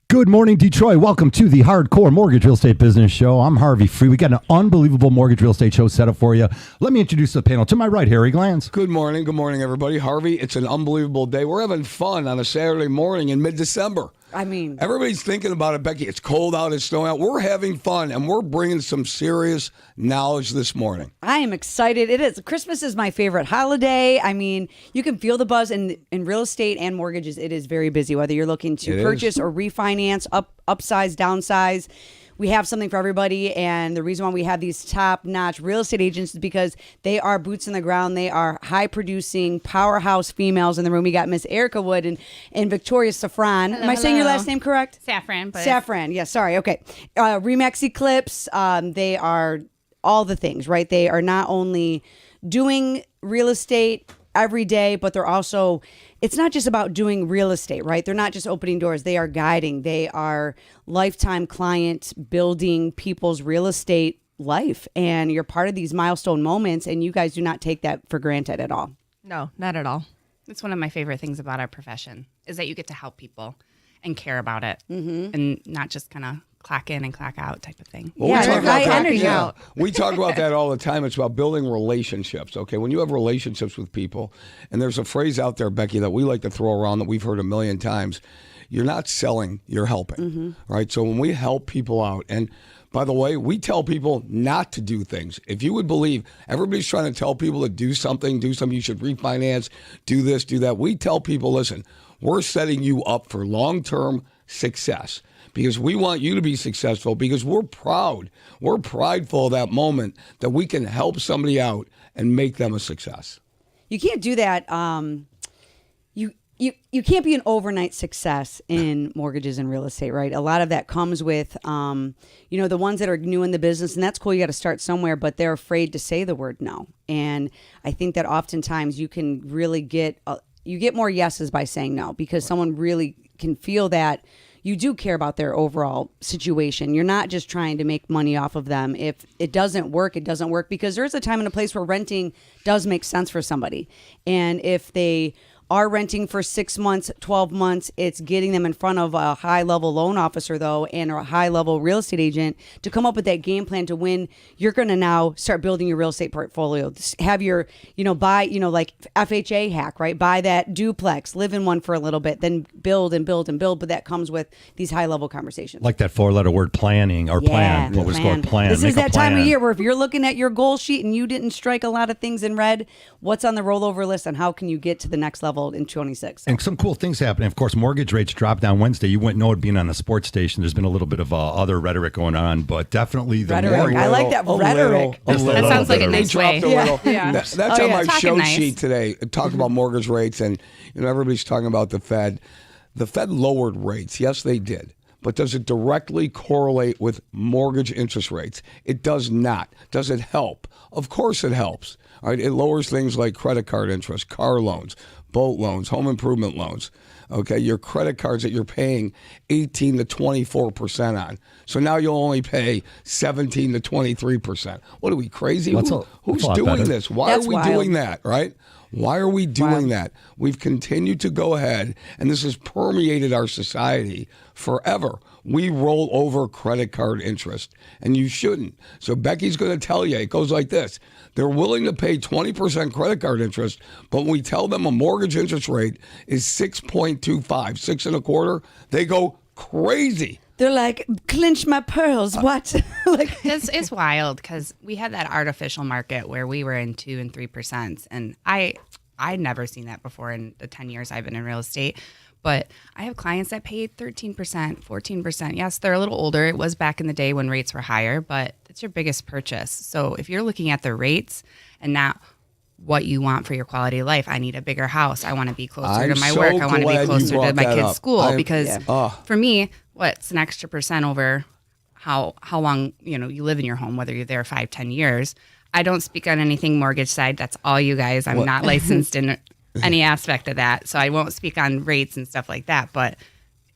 Good morning, Detroit. Welcome to the Hardcore Mortgage Real Estate Business Show. I'm Harvey Free. We got an unbelievable mortgage real estate show set up for you. Let me introduce the panel. To my right, Harry Glanz. Good morning, everybody. Harvey, it's an unbelievable day. We're having fun on a Saturday morning in mid-December. I mean, everybody's thinking about it, Becky. It's cold out, it's snowing out. We're having fun, and we're bringing some serious knowledge this morning. I am excited. It is. Christmas is my favorite holiday. I mean, you can feel the buzz in real estate and mortgages. It is very busy, whether you're looking to purchase or refinance, upsize, downsize. We have something for everybody, and the reason why we have these top-notch real estate agents is because they are boots on the ground. They are high-producing, powerhouse females in the room. We got Miss Erica Wood and Victoria Safran. Am I saying your last name correct? Safran. Safran, yeah, sorry, okay. Remax Eclipse, they are all the things, right? They are not only doing real estate every day, but they're also, it's not just about doing real estate, right? They're not just opening doors. They are guiding. They are lifetime client building people's real estate life. And you're part of these milestone moments, and you guys do not take that for granted at all. No, not at all. It's one of my favorite things about our profession is that you get to help people and care about it and not just kind of clock in and clock out type of thing. Well, we talk about that all the time. It's about building relationships, okay? When you have relationships with people, and there's a phrase out there, Becky, that we like to throw around that we've heard a million times, you're not selling, you're helping, right? So when we help people out, and by the way, we tell people not to do things. If you would believe, everybody's trying to tell people to do something, you should refinance, do this, do that. We tell people, listen, we're setting you up for long-term success because we want you to be successful because we're proud. We're prideful of that moment that we can help somebody out and make them a success. You can't do that. You can't be an overnight success in mortgages and real estate, right? A lot of that comes with, the ones that are new in the business, and that's cool. You got to start somewhere, but they're afraid to say the word no. And I think that oftentimes you can really get more yeses by saying no because someone really can feel that you do care about their overall situation. You're not just trying to make money off of them. If it doesn't work, it doesn't work because there's a time and a place where renting does make sense for somebody. And if they are renting for 6 months, 12 months, it's getting them in front of a high-level loan officer, though, and a high-level real estate agent to come up with that game plan to win. You're going to now start building your real estate portfolio. Have your, buy, like FHA hack, right? Buy that duplex, live in one for a little bit, then build and build and build. But that comes with these high-level conversations. Like that four-letter word planning or plan. What was called plan. This is that time of year where if you're looking at your goal sheet and you didn't strike a lot of things in red, what's on the rollover list and how can you get to the next level in 26. And some cool things happening. Of course, mortgage rates dropped on Wednesday. You wouldn't know it being on a sports station. There's been a little bit of other rhetoric going on, but definitely the rhetoric. I like that rhetoric. That sounds like a nice way. That's on my show sheet today. Talk about mortgage rates, and everybody's talking about the Fed. The Fed lowered rates. Yes, they did. But does it directly correlate with mortgage interest rates? It does not. Does it help? Of course it helps. All right, it lowers things like credit card interest, car loans, boat loans, home improvement loans. Okay, your credit cards that you're paying 18 to 24% on. So now you'll only pay 17 to 23%. What are we, crazy? Who's doing this? Why are we doing that, right? Why are we doing that? We've continued to go ahead, and this has permeated our society forever. We roll over credit card interest, and you shouldn't. So Becky's going to tell you, it goes like this. They're willing to pay 20% credit card interest, but when we tell them a mortgage interest rate is 6.25, 6 and a quarter, they go crazy. They're like, clinch my pearls. What? It's wild because we had that artificial market where we were in 2 and 3%. And I'd never seen that before in the 10 years I've been in real estate. But I have clients that paid 13%, 14%. Yes, they're a little older. It was back in the day when rates were higher, but it's your biggest purchase. So if you're looking at the rates and not what you want for your quality of life, I need a bigger house. I want to be closer to my work. I want to be closer to my kids' school because for me, what's an extra percent over how long you live in your home, whether you're there 5-10 years. I don't speak on anything mortgage side. That's all you guys. I'm not licensed in any aspect of that, so I won't speak on rates and stuff like that. But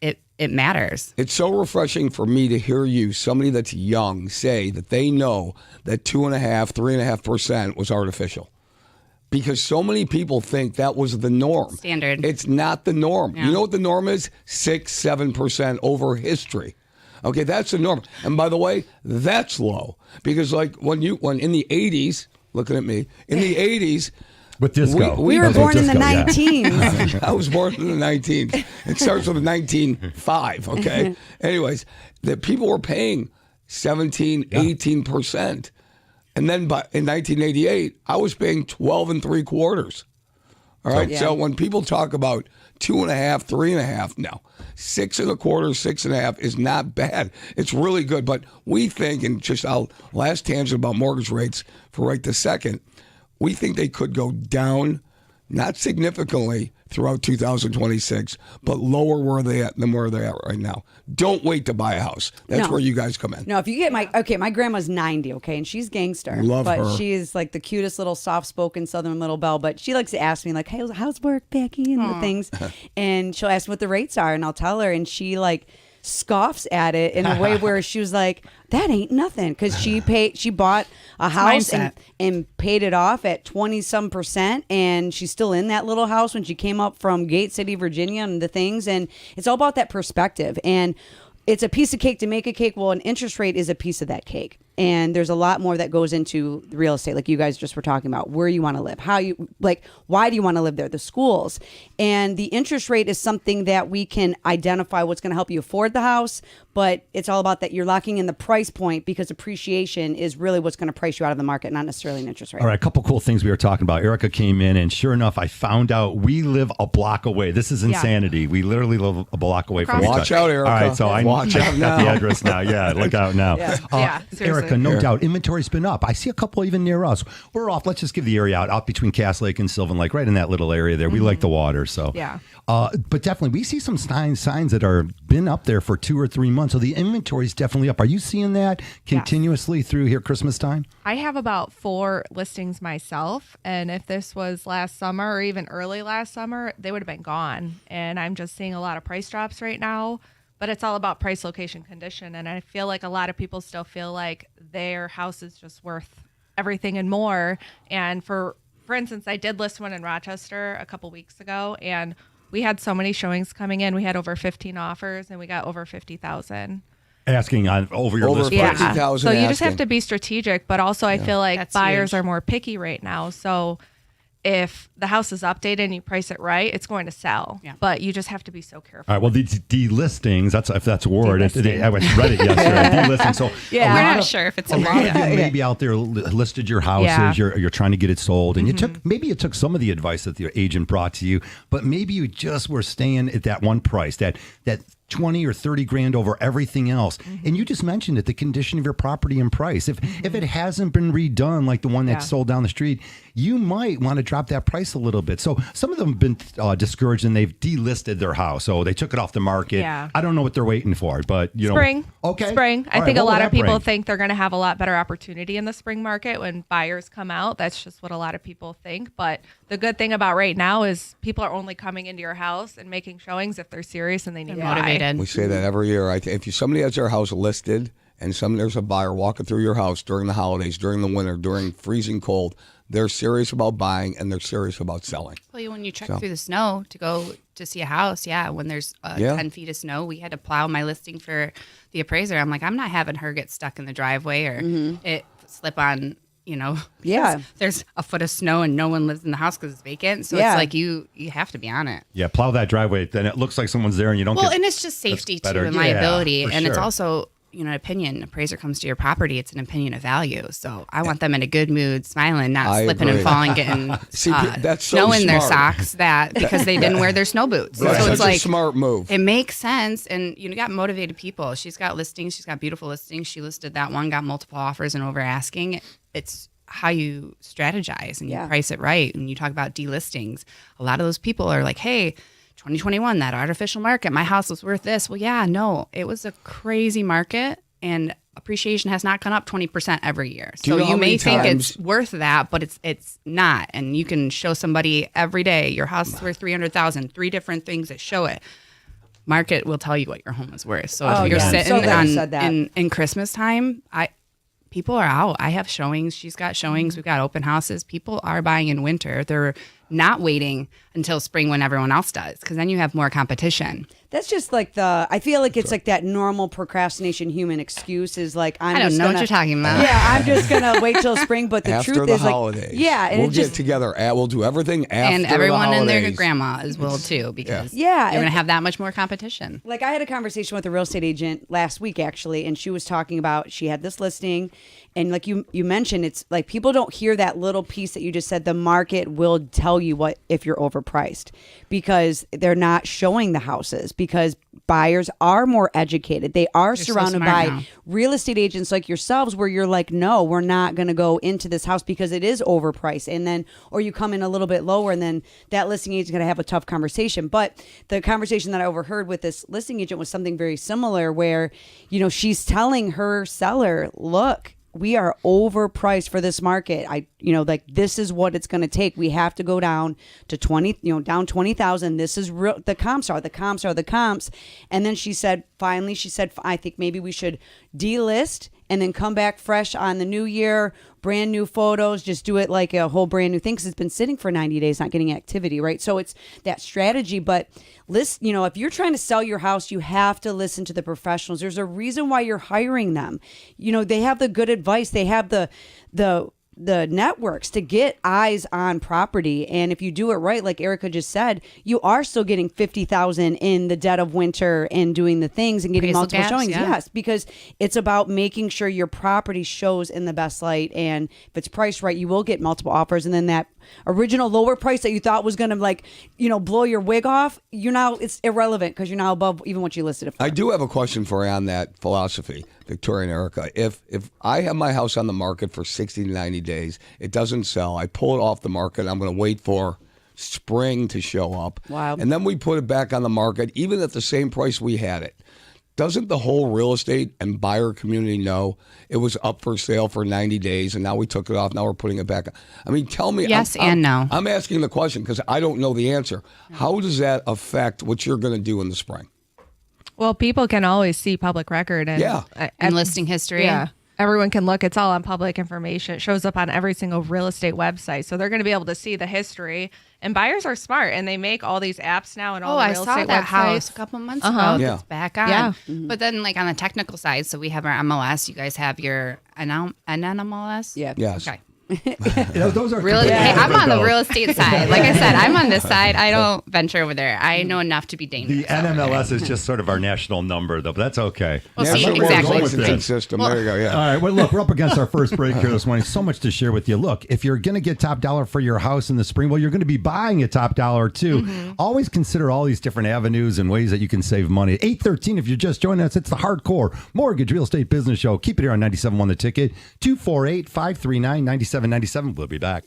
it matters. It's so refreshing for me to hear you, somebody that's young, say that they know that 2.5%, 3.5% was artificial. because so many people think that was the norm. Standard. It's not the norm. Yeah. You know what the norm is? 6-7% over history. Okay, that's the norm. And by the way, that's low because like when in the 80s, looking at me, in the 80s. With disco. We were born in the 19s. I was born in the 19s. It starts with 1905, okay? Anyways, that people were paying 17, 18%. And then in 1988, I was paying 12 3/4. All right. So when people talk about 2.5, 3.5, no, 6 1/4, 6.5 is not bad. It's really good. But we think, and just I'll last tangent about mortgage rates for right this second, we think they could go down, not significantly throughout 2026, but lower than where they are right now. Don't wait to buy a house. That's where you guys come in. No, if you get my grandma's 90, okay, and she's gangster. Love but her. She is like the cutest little soft-spoken Southern little belle. But she likes to ask me like, "Hey, how's work, Becky?" and the things, and she'll ask me what the rates are, and I'll tell her, and she like scoffs at it in a way where she was like, that ain't nothing, because she bought a house and paid it off at 20-some%, and she's still in that little house when she came up from Gate City, Virginia, and the things. And it's all about that perspective, and it's a piece of cake to make a cake. Well, an interest rate is a piece of that cake. And there's a lot more that goes into real estate, like you guys just were talking about, where you want to live, how you like, why do you want to live there, the schools. And the interest rate is something that we can identify what's going to help you afford the house, but it's all about that you're locking in the price point, because appreciation is really what's going to price you out of the market, not necessarily an interest rate. All right, a couple cool things we were talking about. Erica came in, and sure enough, I found out we live a block away. This is insanity. We literally live a block away from each other. Watch out, Erica. All right, so I Watch out now. got the address now. Yeah, look out now. Seriously. Erica, no doubt, inventory's been up. I see a couple even near us. We're off. Let's just give the area out between Cass Lake and Sylvan Lake, right in that little area there. We like the water, so but definitely we see some signs that are been up there for 2 or 3 months. So the inventory's definitely up. Are you seeing that continuously through here Christmas time? I have about 4 listings myself, and if this was last summer or even early last summer, they would have been gone. And I'm just seeing a lot of price drops right now. But it's all about price, location, condition. And I feel like a lot of people still feel like their house is just worth everything and more. And for instance, I did list one in Rochester a couple weeks ago, and we had so many showings coming in. We had over 15 offers, and we got over 50,000. Asking over your list Yeah. price. So you just have to be strategic. But also I feel like That's buyers huge. are more picky right now. So if the house is updated and you price it right, it's going to sell. Yeah. But you just have to be so careful. All right. Well, the delistings, if that's a word. Delisting. I read it yesterday. Delisting. So Yeah. a We're lot not of- sure if it's a a lot word. of you maybe out there listed your houses. Yeah. You're trying to get it sold, and you took some of the advice that your agent brought to you, but maybe you just were staying at that one price, that 20 or 30 grand over everything else. And you just mentioned it, the condition of your property and price. If it hasn't been redone like the one that's sold down the street, you might want to drop that price a little bit. So some of them have been discouraged, and they've delisted their house. So they took it off the market. Yeah. I don't know what they're waiting for, but Spring. Okay. Spring. All I think right, a what lot will of that people bring? think they're going to have a lot better opportunity in the spring market when buyers come out. That's just what a lot of people think. But the good thing about right now is people are only coming into your house and making showings if they're serious and they need to buy. Motivated. We say that every year. If somebody has their house listed and there's a buyer walking through your house during the holidays, during the winter, during freezing cold, they're serious about buying and they're serious about selling. Well, when you trek through the snow to go to see a house, when there's 10 feet of snow, we had to plow my listing for the appraiser. I'm like, I'm not having her get stuck in the driveway or it slip on, there's a foot of snow and no one lives in the house because it's vacant. So it's like you have to be on it. Yeah, plow that driveway. Then it looks like someone's there, and you don't Well, get... and it's just safety too better. and Yeah, liability. for And it's sure. also, an opinion. Appraiser comes to your property. It's an opinion of value. So I want them in a good mood, smiling, not I slipping agree. and falling, getting See, that's so snow in their smart. socks because they didn't wear their snow boots. That's So such it's a like smart move. it makes sense. And you got motivated people. She's got listings. She's got beautiful listings. She listed that one, got multiple offers and over asking. It's how you strategize and you price it right. And you talk about delistings. A lot of those people are like, hey, 2021, that artificial market, my house was worth this. Well, no, it was a crazy market and appreciation has not gone up 20% every year. Do you So know how you may many think times- it's worth that, but it's not. And you can show somebody every day, your house is worth 300,000, 3 different things that show it. Market will tell you what your home is worth. So if you're sitting So glad you said that. in Christmas time, people are out. I have showings. She's got showings. We've got open houses. People are buying in winter. They're not waiting until spring when everyone else does, because then you have more competition. That's just like I feel like it's like that normal procrastination human excuse is like, I don't know what you're talking about. Yeah, I'm just going to wait till spring. But the after truth the is holidays. like, yeah. And we'll get together. We'll do everything after and everyone the and their holidays. grandmas will too, because Yeah, you're going to have that much more competition. Like I had a conversation with a real estate agent last week actually, and she was talking about she had this listing, and like you mentioned, it's like people don't hear that little piece that you just said. The market will tell you what if you're overpriced, because they're not showing the houses, because buyers are more educated. They are surrounded by now. real estate agents like yourselves, where you're like, no, we're not going to go into this house because it is overpriced. And then, or you come in a little bit lower, and then that listing agent's going to have a tough conversation. But the conversation that I overheard with this listing agent was something very similar, where, she's telling her seller, look, we are overpriced for this market. Like this is what it's going to take. We have to go down to 20, down 20,000. This is real. The comps are the comps. And then she said, I think maybe we should delist and then come back fresh on the new year, brand new photos, just do it like a whole brand new thing, because it's been sitting for 90 days, not getting activity, right? So it's that strategy. But listen, if you're trying to sell your house, you have to listen to the professionals. There's a reason why you're hiring them. They have the good advice. They have the networks to get eyes on property. And if you do it right, like Erica just said, you are still getting 50,000 in the dead of winter and doing the things and getting Appraisal multiple gaps, showings. yeah. Yes, because it's about making sure your property shows in the best light. And if it's priced right, you will get multiple offers. And then that original lower price that you thought was going to blow your wig off, it's irrelevant, because you're now above even what you listed it for. I do have a question for you on that philosophy, Victoria and Erica. If I have my house on the market for 60 to 90 days, it doesn't sell, I pull it off the market, I'm going to wait for spring to show up. Wow. And then we put it back on the market, even at the same price we had it. Doesn't the whole real estate and buyer community know it was up for sale for 90 days and now we took it off, now we're putting it back? I mean, tell me. Yes and no. I'm asking the question because I don't know the answer. How does that affect what you're going to do in the spring? Well, people can always see public record and listing history. Yeah. Everyone can look. It's all on public information. It shows up on every single real estate website. So they're going to be able to see the history. And buyers are smart, and they make all these apps now and all the real I saw estate that websites. house a couple months ago. Yeah. It's back on. Yeah. But then, like on the technical side, so we have our MLS. You guys have your NMLS. Yeah. Yes. Okay. Those are Real, completely hey, I'm different, on the though. real estate side. Like I said, I'm on this side. I don't venture over there. I know enough to be dangerous. The NMLS is just sort of our national number, though, but that's okay. Well, see, National exactly. licensing system. There you go. Yeah. All right, well, look, we're up against our first break here this morning. So much to share with you. Look, if you're going to get top dollar for your house in the spring, well, you're going to be buying a top dollar too. Always consider all these different avenues and ways that you can save money. 8:13, if you're just joining us, it's the Hardcore Mortgage Real Estate Business Show. Keep it here on 97.1 The Ticket, 248-539-9797. We'll be back.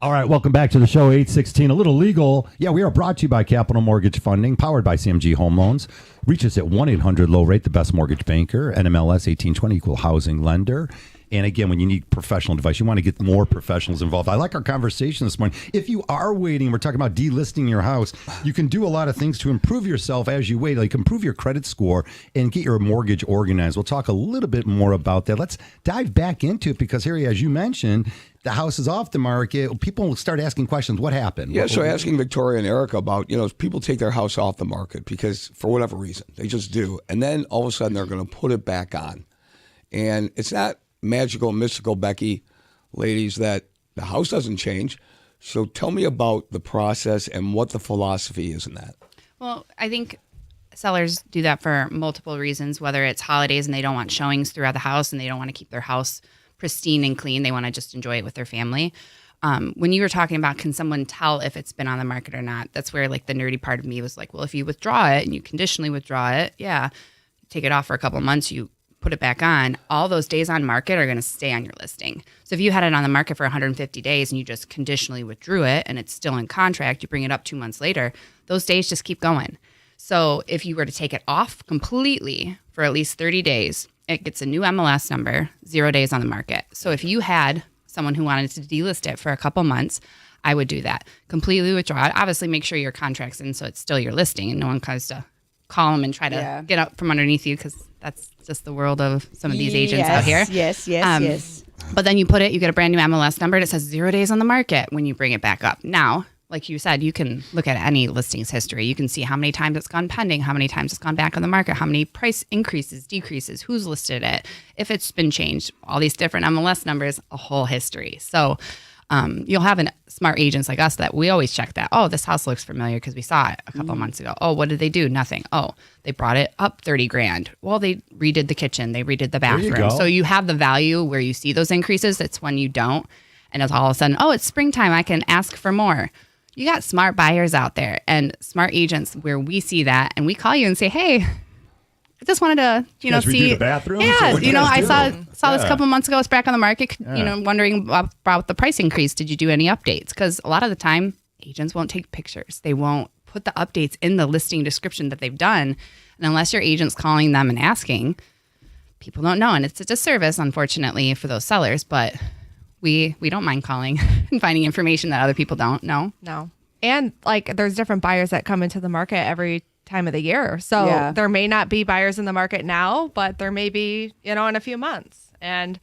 All right, welcome back to the show, 816, a little legal. Yeah, we are brought to you by Capital Mortgage Funding, powered by CMG Home Loans. Reach us at 1-800-LOW-RATE, the best mortgage banker, NMLS 1820, equal housing lender. And again, when you need professional advice, you want to get more professionals involved. I like our conversation this morning. If you are waiting, we're talking about delisting your house. You can do a lot of things to improve yourself as you wait. Like improve your credit score and get your mortgage organized. We'll talk a little bit more about that. Let's dive back into it because, Harry, as you mentioned, the house is off the market. People will start asking questions. What happened? Yeah, so asking Victoria and Erica about, people take their house off the market because for whatever reason, they just do. And then all of a sudden they're going to put it back on. And it's not magical, mystical, Becky, ladies, that the house doesn't change. So tell me about the process and what the philosophy is in that. Well, I think sellers do that for multiple reasons, whether it's holidays and they don't want showings throughout the house and they don't want to keep their house pristine and clean. They want to just enjoy it with their family. When you were talking about can someone tell if it's been on the market or not, that's where like the nerdy part of me was like, well, if you withdraw it and you conditionally withdraw it, yeah, take it off for a couple of months, you put it back on, all those days on market are going to stay on your listing. So if you had it on the market for 150 days and you just conditionally withdrew it and it's still in contract, you bring it up 2 months later, those days just keep going. So if you were to take it off completely for at least 30 days, it gets a new MLS number, 0 days on the market. So if you had someone who wanted to delist it for a couple months, I would do that. Completely withdraw it. Obviously, make sure your contract's in so it's still your listing and no one comes to call them and try to get out from underneath you because that's just the world of some of these agents out here. Yes. But then you get a brand new MLS number and it says 0 days on the market when you bring it back up. Now, like you said, you can look at any listings history. You can see how many times it's gone pending, how many times it's gone back on the market, how many price increases, decreases, who's listed it, if it's been changed, all these different MLS numbers, a whole history. So you'll have smart agents like us that we always check that. Oh, this house looks familiar because we saw it a couple months ago. Oh, what did they do? Nothing. Oh, they brought it up 30 grand. Well, they redid the kitchen. They redid the bathroom. So you have the value where you see those increases. It's when you don't. And it's all of a sudden, oh, it's springtime. I can ask for more. You got smart buyers out there and smart agents where we see that and we call you and say, hey, I just wanted to, see the bathroom. Yeah, I saw this a couple of months ago. It's back on the market. Wondering about the price increase. Did you do any updates? Because a lot of the time, agents won't take pictures. They won't put the updates in the listing description that they've done, and unless your agent's calling them and asking, people don't know, and it's a disservice, unfortunately, for those sellers. But we don't mind calling and finding information that other people don't know. No, and like there's different buyers that come into the market every time of the year. So there may not be buyers in the market now, but there may be, in a few months. And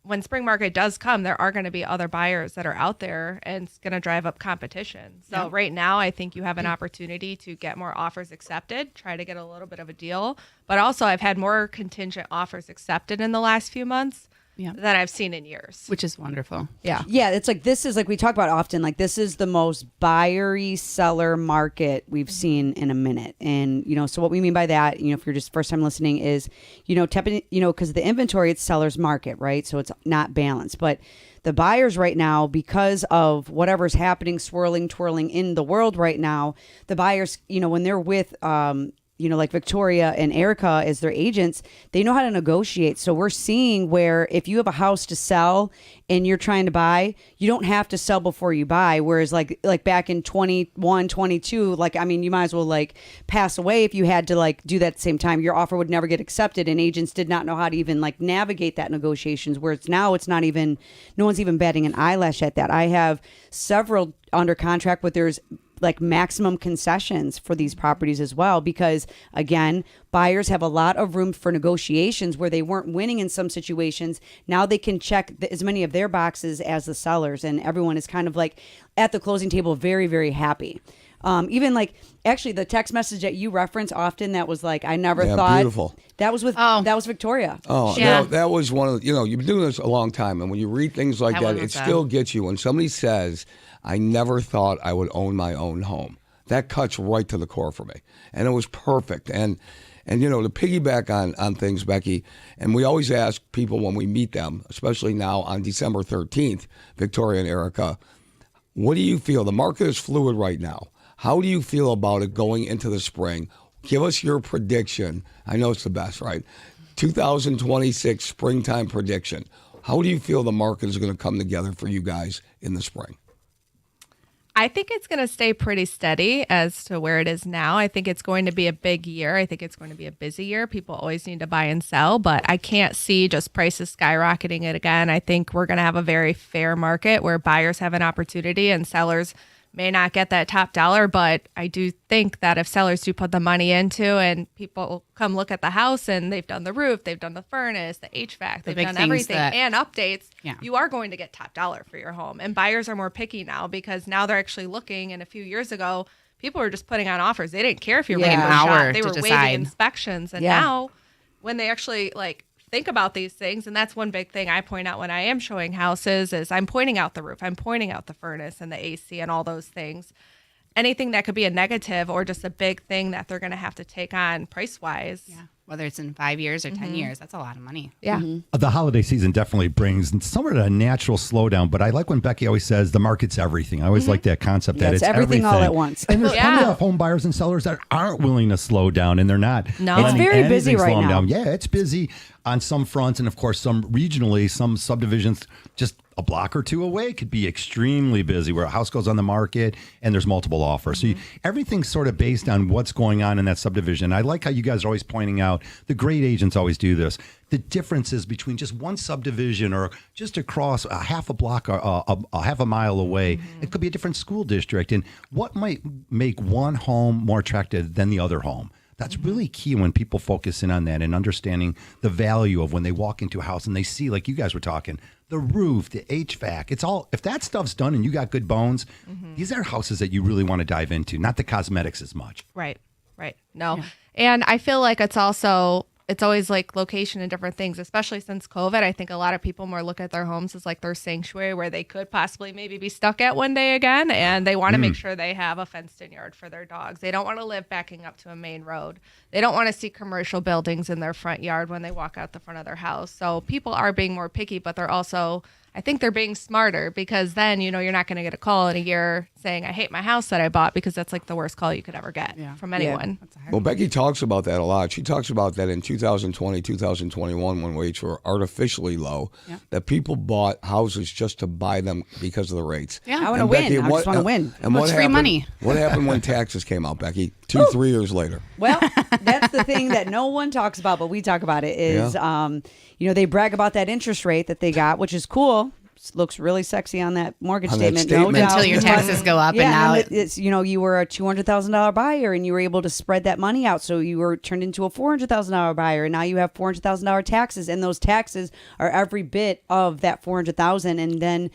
when spring market does come, there are going to be other buyers that are out there and it's going to drive up competition. So right now, I think you have an opportunity to get more offers accepted, try to get a little bit of a deal. But also I've had more contingent offers accepted in the last few months than I've seen in years. Which is wonderful. Yeah. Yeah, it's like this is like we talk about often, like this is the most buyery seller market we've seen in a minute. And, so what we mean by that, if you're just first time listening is, because the inventory, it's seller's market, right? So it's not balanced. But the buyers right now, because of whatever's happening, swirling, twirling in the world right now, the buyers, when they're with, like Victoria and Erica as their agents, they know how to negotiate. So we're seeing where if you have a house to sell and you're trying to buy, you don't have to sell before you buy. Whereas like back in 21, 22, you might as well pass away if you had to do that at the same time. Your offer would never get accepted and agents did not know how to even navigate that negotiations. Whereas now it's not even, no one's even batting an eyelash at that. I have several under contract, but there's maximum concessions for these properties as well, because again, buyers have a lot of room for negotiations where they weren't winning in some situations. Now they can check as many of their boxes as the sellers, and everyone is kind of at the closing table, very, very happy. Even actually the text message that you reference often, that was I never thought. Beautiful. That was that was Victoria. Oh, yeah. that was one of you've been doing this a long time, and when you read things like that, it still gets you. When somebody says, I never thought I would own my own home, that cuts right to the core for me. And it was perfect. And to piggyback on things, Becky, and we always ask people when we meet them, especially now on December 13th, Victoria and Erica, what do you feel? The market is fluid right now. How do you feel about it going into the spring? Give us your prediction. I know it's the best, right? 2026 springtime prediction. How do you feel the market is going to come together for you guys in the spring? I think it's going to stay pretty steady as to where it is now. I think it's going to be a big year. I think it's going to be a busy year. People always need to buy and sell, but I can't see just prices skyrocketing it again. I think we're going to have a very fair market where buyers have an opportunity and sellers may not get that top dollar, but I do think that if sellers do put the money into and people come look at the house and they've done the roof, they've done the furnace, the HVAC, they've done everything and updates, you are going to get top dollar for your home. And buyers are more picky now because now they're actually looking. And a few years ago, people were just putting on offers. They didn't care if you were waiting an hour. They were waiving inspections. And now when they actually think about these things, and that's one big thing I point out when I am showing houses is I'm pointing out the roof, I'm pointing out the furnace and the AC and all those things. Anything that could be a negative or just a big thing that they're going to have to take on price-wise. Yeah. Whether it's in 5 years or 10 years, that's a lot of money. Yeah. The holiday season definitely brings somewhat of a natural slowdown, but I like when Becky always says the market's everything. I always like that concept that it's everything all at once. And there's plenty of home buyers and sellers that aren't willing to slow down, and they're not. No, it's very busy right now. Down. Yeah, it's busy on some fronts, and of course, some regionally, some subdivisions just a block or two away could be extremely busy where a house goes on the market and there's multiple offers. So everything's sort of based on what's going on in that subdivision. I like how you guys are always pointing out, the great agents always do this, the differences between just one subdivision or just across a half a block or a half a mile away. It could be a different school district. And what might make one home more attractive than the other home? That's really key when people focus in on that and understanding the value of when they walk into a house and they see, like you guys were talking, the roof, the HVAC. It's all, if that stuff's done and you got good bones, these are houses that you really want to dive into, not the cosmetics as much. Right. No. Yeah. And I feel like it's always like location and different things, especially since COVID. I think a lot of people more look at their homes as like their sanctuary where they could possibly maybe be stuck at one day again. And they want to make sure they have a fenced in yard for their dogs. They don't want to live backing up to a main road. They don't want to see commercial buildings in their front yard when they walk out the front of their house. So people are being more picky, but they're also, I think they're being smarter because then, you're not going to get a call in a year saying, I hate my house that I bought, because that's like the worst call you could ever get from anyone. Well, Becky talks about that a lot. She talks about that in 2020, 2021, when rates were artificially low, that people bought houses just to buy them because of the rates. Yeah, I want to win. I just want to win. And what's free money? What happened when taxes came out, Becky? 3 years later. Well, that's the thing that no one talks about, but we talk about it is, they brag about that interest rate that they got, which is cool. Looks really sexy on that mortgage statement. No doubt. Until your taxes go up, and now it's you were a $200,000 buyer and you were able to spread that money out, so you were turned into a $400,000 buyer, and now you have $400,000 taxes, and those taxes are every bit of that $400,000, and then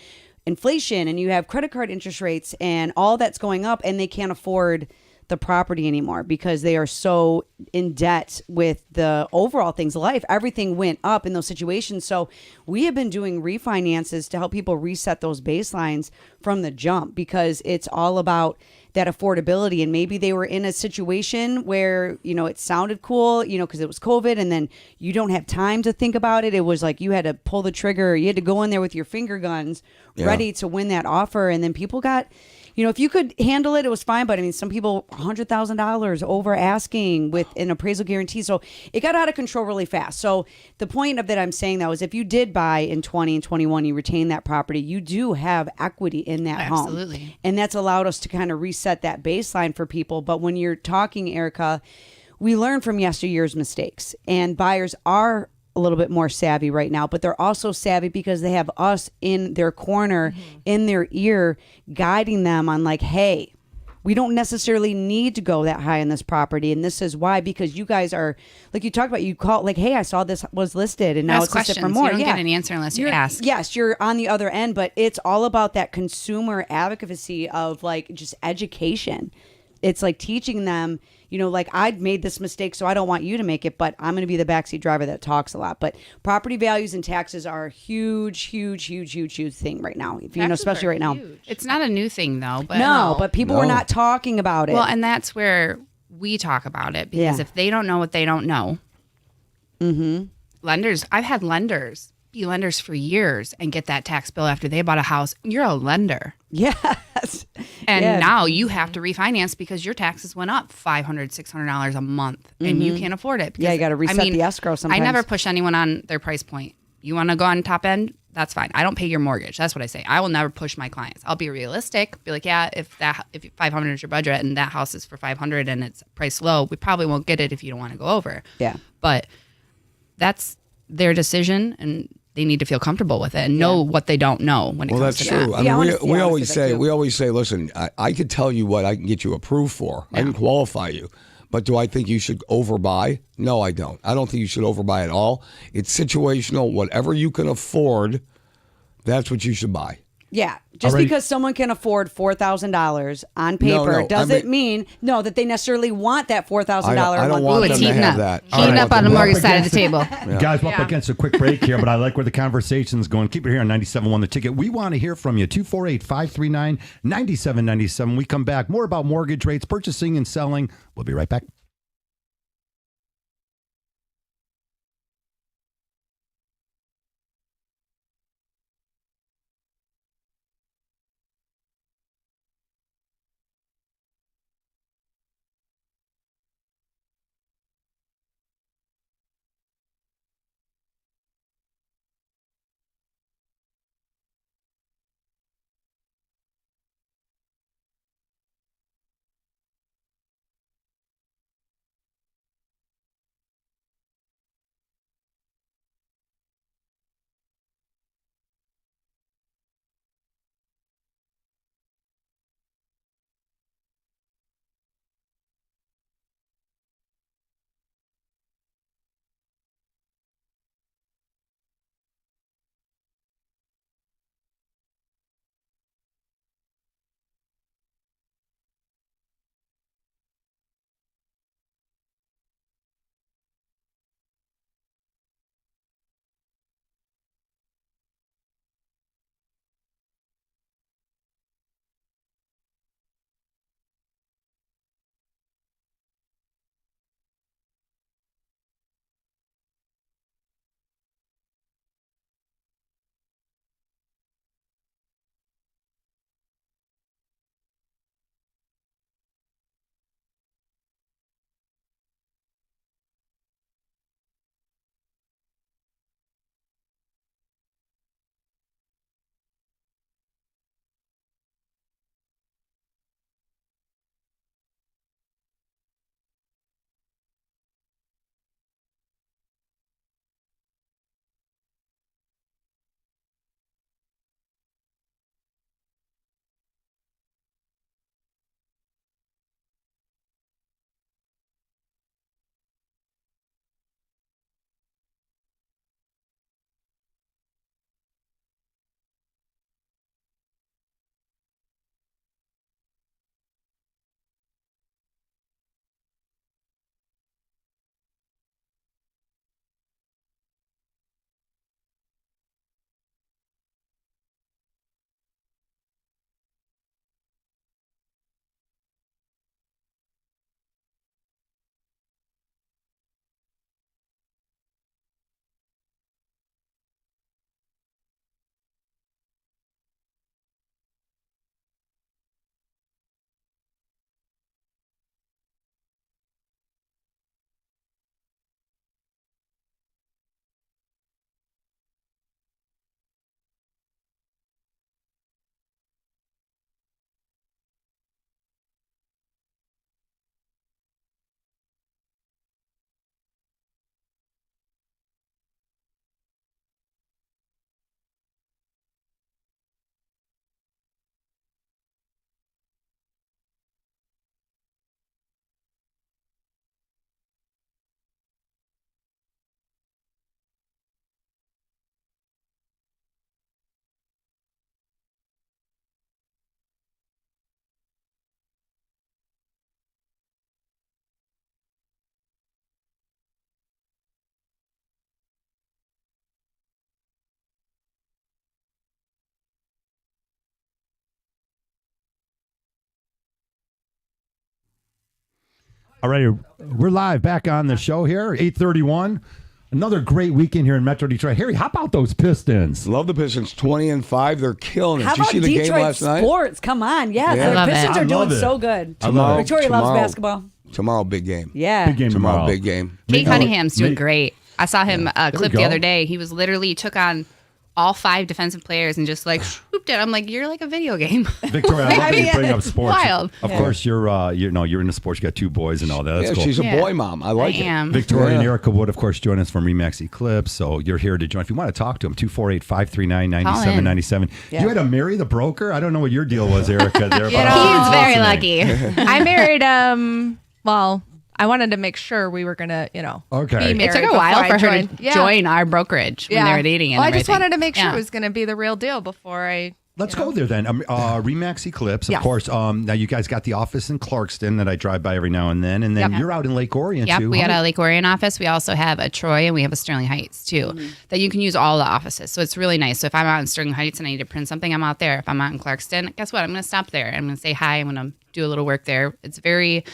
inflation, and you have credit card interest rates, and all that's going up, and they can't afford the property anymore because they are so in debt with the overall things of life. Everything went up in those situations. So we have been doing refinances to help people reset those baselines from the jump, because it's all about that affordability. And maybe they were in a situation where, it sounded cool, because it was COVID, and then you don't have time to think about it. It was like you had to pull the trigger. You had to go in there with your finger guns ready to win that offer. And then people got, if you could handle it, it was fine. But some people, $100,000 over asking with an appraisal guarantee. So it got out of control really fast. So the point of that I'm saying that was, if you did buy in 20 and 21, you retain that property, you do have equity in that home. Absolutely. And that's allowed us to kind of reset that baseline for people. But when you're talking, Erica, we learn from yesteryear's mistakes, and buyers are a little bit more savvy right now, but they're also savvy because they have us in their corner, in their ear, guiding them on like, hey, we don't necessarily need to go that high in this property. And this is why, because you guys are, like you talked about, you call like, hey, I saw this was listed and now it's listed for more. You don't get an answer unless you ask. Yes, you're on the other end, but it's all about that consumer advocacy of like just education. It's like teaching them, like, I'd made this mistake, so I don't want you to make it, but I'm going to be the backseat driver that talks a lot. But property values and taxes are a huge thing right now. Especially right now. It's not a new thing, though. But but people were not talking about it. Well, and that's where we talk about it, because if they don't know what they don't know, lenders, I've had lenders be lenders for years and get that tax bill after they bought a house. You're a lender. Yes. And now you have to refinance because your taxes went up $500, $600 a month and you can't afford it. You got to reset the escrow sometimes. I never push anyone on their price point. You want to go on top end? that's fine. I don't pay your mortgage. That's what I say. I will never push my clients. I'll be realistic. Be like, yeah, if 500 is your budget and that house is for 500 and it's priced low, we probably won't get it if you don't want to go over. Yeah. But that's their decision, and they need to feel comfortable with it and know what they don't know when it comes that's to true. that. I mean, we always say, listen, I could tell you what I can get you approved for. I can qualify you. But do I think you should overbuy? No, I don't. I don't think you should overbuy at all. It's situational. Whatever you can afford, that's what you should buy. Yeah. Just because someone can afford $4,000 on paper doesn't mean that they necessarily want that $4,000 I don't want them to have that. Heating up on the mortgage side of the table. Guys, we're up against a quick break here, but I like where the conversation's going. Keep it here on 97.1 The Ticket. We want to hear from you. 248-539-9797. We come back. More about mortgage rates, purchasing and selling. We'll be right back. All right, we're live back on the show here, 8:31. Another great weekend here in Metro Detroit. Harry, how about those Pistons? Love the Pistons, 20-5. They're killing it. How Did you about see the Detroit game last night? sports? Come on, Yeah. the Pistons are doing so good. Victoria loves basketball. Tomorrow, big game. Yeah, big game tomorrow. Big game. Kate Cunningham's doing great. I saw him clip the other day. He was literally took on all 5 defensive players and just like swooped it. I'm like, you're like a video game. Victoria, I love that you bring up sports. Wild. Of course, you're in the sports. You got 2 boys and all that. That's cool. She's a boy mom. I like it. am. Victoria and Erica would, of course, join us from Remax Eclipse. So you're here to join. If you want to talk to them, 248-539-9797. Yeah. You had to marry the broker? I don't know what your deal was, Erica. There, You know, He's very lucky. I married well, I wanted to make sure we were gonna, Okay. be married. It took a before while I for her joined. to join our brokerage when they were dating and Well, I just everything. wanted to make sure Yeah. it was gonna be the real deal before I. Let's go there then. Remax Eclipse, of Yes. course. Now you guys got the office in Clarkston that I drive by every now and then Yep. you're out in Lake Orion Yep, too. we How got many- a Lake Orion office. We also have a Troy and we have a Sterling Heights too, that you can use all the offices. So it's really nice. So if I'm out in Sterling Heights and I need to print something, I'm out there. If I'm out in Clarkston, guess what? I'm going to stop there. I'm going to say hi. I'm going to do a little work there. It's very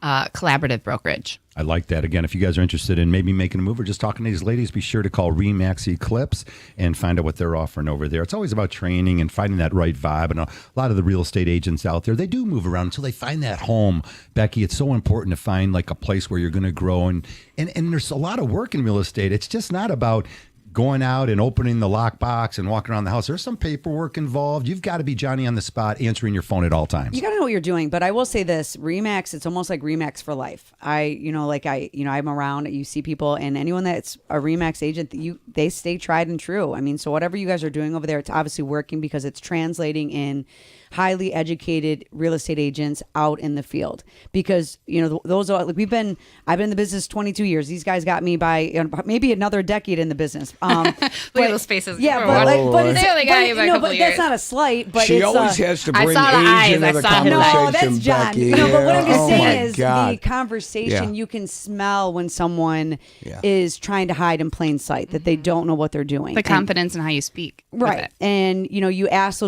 collaborative brokerage. I like that. Again, if you guys are interested in maybe making a move or just talking to these ladies, be sure to call Remax Eclipse and find out what they're offering over there. It's always about training and finding that right vibe. And a lot of the real estate agents out there, they do move around until they find that home. Becky, it's so important to find like a place where you're going to grow. And there's a lot of work in real estate. It's just not about going out and opening the lockbox and walking around the house. There's some paperwork involved. You've got to be Johnny on the spot, answering your phone at all times. You got to know what you're doing. But I will say this, Remax, it's almost like Remax for life. I'm around, you see people, and anyone that's a Remax agent, they stay tried and true. I mean, so whatever you guys are doing over there, it's obviously working because it's translating in highly educated real estate agents out in the field. Because, those are, like, I've been in the business 22 years. These guys got me by maybe another decade in the business. Look at those faces. Yeah, We're but watching. but it's, They only got you by a couple but of that's years. not a slight. But She it's, always has to I bring saw the age eyes. into I the saw his conversation, No, that's John. Becky. No, but what I'm just Oh saying my is God. the conversation, Yeah. you can smell when someone Yeah. is trying to hide in plain sight, that they don't know what they're doing. The And- confidence in how you speak. with Right. it. And, you ask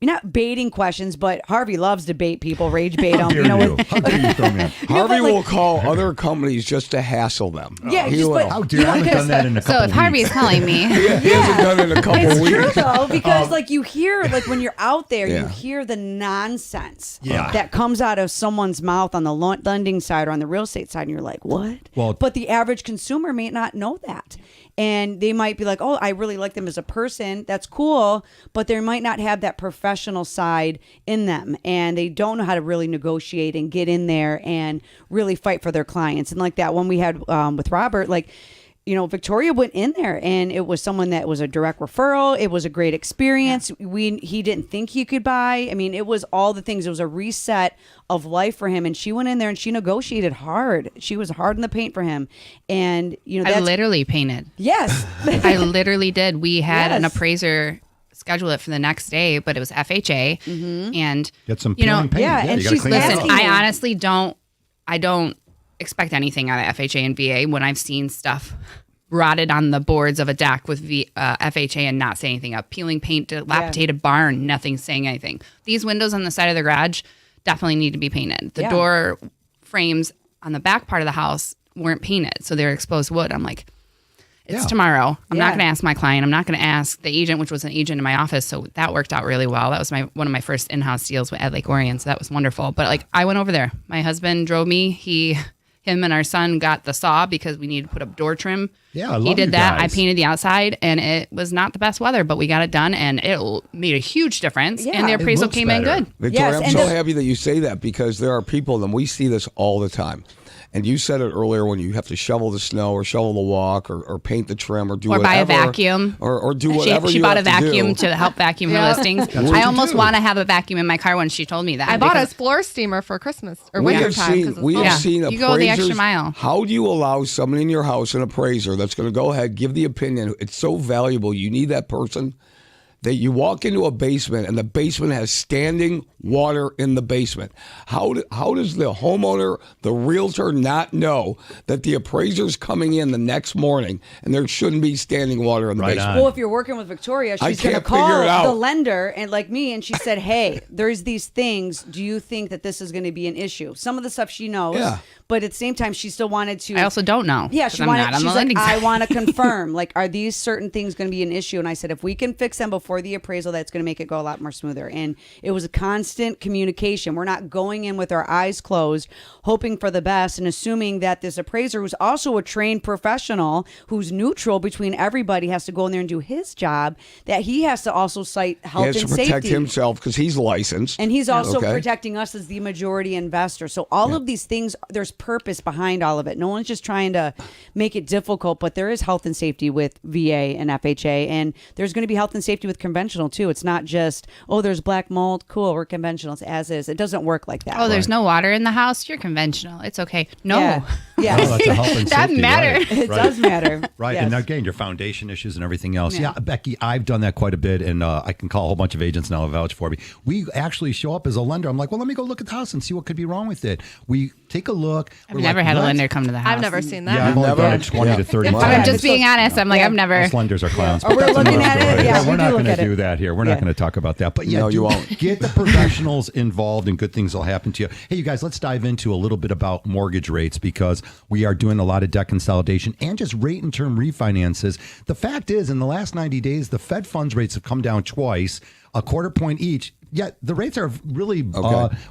you're not baiting questions, but Harvey loves to bait people, rage bait them. How dare you? How dare you throw me on? Harvey like- will call other companies just to hassle them. Yeah, he just will. How dare you? I haven't done that in a couple So if Harvey's weeks. calling me, He hasn't done it in a couple It's weeks. true though, because you hear, when you're out there, Yeah. you hear the nonsense Yeah. that comes out of someone's mouth on the lending side or on the real estate side, and you're like, what? Well- but the average consumer may not know that. And they might be like, oh, I really like them as a person. That's cool. But they might not have that professional side in them. And they don't know how to really negotiate and get in there and really fight for their clients. And like that one we had with Robert, Victoria went in there and it was someone that was a direct referral. It was a great experience. He didn't think he could buy. I mean, it was all the things. It was a reset of life for him. And she went in there and she negotiated hard. She was hard in the paint for him. And, I that's, literally painted. yes. I literally did. We had an Yes. appraiser schedule it for the next day, but it was FHA. And, Get some you know, peeling paint. yeah, you and gotta she's clean it asking up. listen, I you. honestly don't expect anything out of FHA and VA when I've seen stuff rotted on the boards of a deck with FHA and not say anything up. Peeling paint, dilapidated barn, nothing saying anything. These windows on the side of the garage definitely need to be painted. The Yeah. door frames on the back part of the house weren't painted, so they're exposed wood. I'm like, it's Yeah. tomorrow. I'm not Yeah. going to ask my client. I'm not going to ask the agent, which was an agent in my office. So that worked out really well. That was one of my first in-house deals at Lake Orion. So that was wonderful. But I went over there. My husband drove me. Him and our son got the saw because we needed to put up door trim. Yeah, I he love did you that. guys. I painted the outside, and it was not the best weather, but we got it done, and it made a huge difference. Yeah. And the It appraisal looks came in better. good. Victoria, Yes, I'm and so the- happy that you say that because there are people, and we see this all the time. And you said it earlier when you have to shovel the snow or shovel the walk or paint the trim or do Or whatever. buy a vacuum. Or do whatever She you bought have a to vacuum do. to help vacuum her listings. what I you almost do. want to have a vacuum in my car when she told me that. I bought a because- floor steamer for Christmas or We winter have time. seen, we have Yeah. seen You go the extra appraisers- mile. How do you allow somebody in your house, an appraiser, that's going to go ahead, give the opinion? It's so valuable. You need that person. That you walk into a basement and the basement has standing water in the basement. How does the homeowner, the realtor, not know that the appraiser's coming in the next morning and there shouldn't be standing water in the Right basement? on. Well, if you're working with Victoria, I she's going to can't figure it call out. the lender and like me, and she said, "Hey, there's these things. Do you think that this is going to be an issue?" Some of the stuff she knows, Yeah. but at the same time, she still wanted to. I also don't know. Yeah, 'cause she I'm wanted. not on She's the like, lending I side. want to confirm. Are these certain things going to be an issue? And I said, if we can fix them before before the appraisal that's going to make it go a lot more smoother. And it was a constant communication. We're not going in with our eyes closed, hoping for the best and assuming that this appraiser, who's also a trained professional, who's neutral between everybody, has to go in there and do his job, that he has to also cite health and safety. He has to protect himself because he's licensed. And he's also protecting us as the majority investor. So all of these things, there's purpose behind all of it. No one's just trying to make it difficult, but there is health and safety with VA and FHA, and there's going to be health and safety with conventional too. It's not just, oh, there's black mold, cool, we're conventional, it's as is. It doesn't work like that. Oh, there's no water in the house, you're conventional. It's okay. No. Yeah. No, that's a health and That safety, matters. right. It does matter. Right. Yes. And again, your foundation issues and everything else. Yeah, Becky, I've done that quite a bit, and I can call a whole bunch of agents now to vouch for me. We actually show up as a lender. I'm like, well, let me go look at the house and see what could be wrong with it. We take a look. I've never had a lender come to the house. I've never seen that. Yeah, I've only done it 20 to 30 times. I'm just being honest. I'm like, I've never. Most lenders are clowns. Or but we're that's looking another at it. story. Yeah, we're we not do going look to at do it. that here. We're not going to talk about that. But yeah, No, you won't. Get the professionals involved and good things will happen to you. Hey, you guys, let's dive into a little bit about mortgage rates because we are doing a lot of debt consolidation and just rate and term refinances. The fact is, in the last 90 days, the Fed funds rates have come down twice, a quarter point each. Yet the rates are really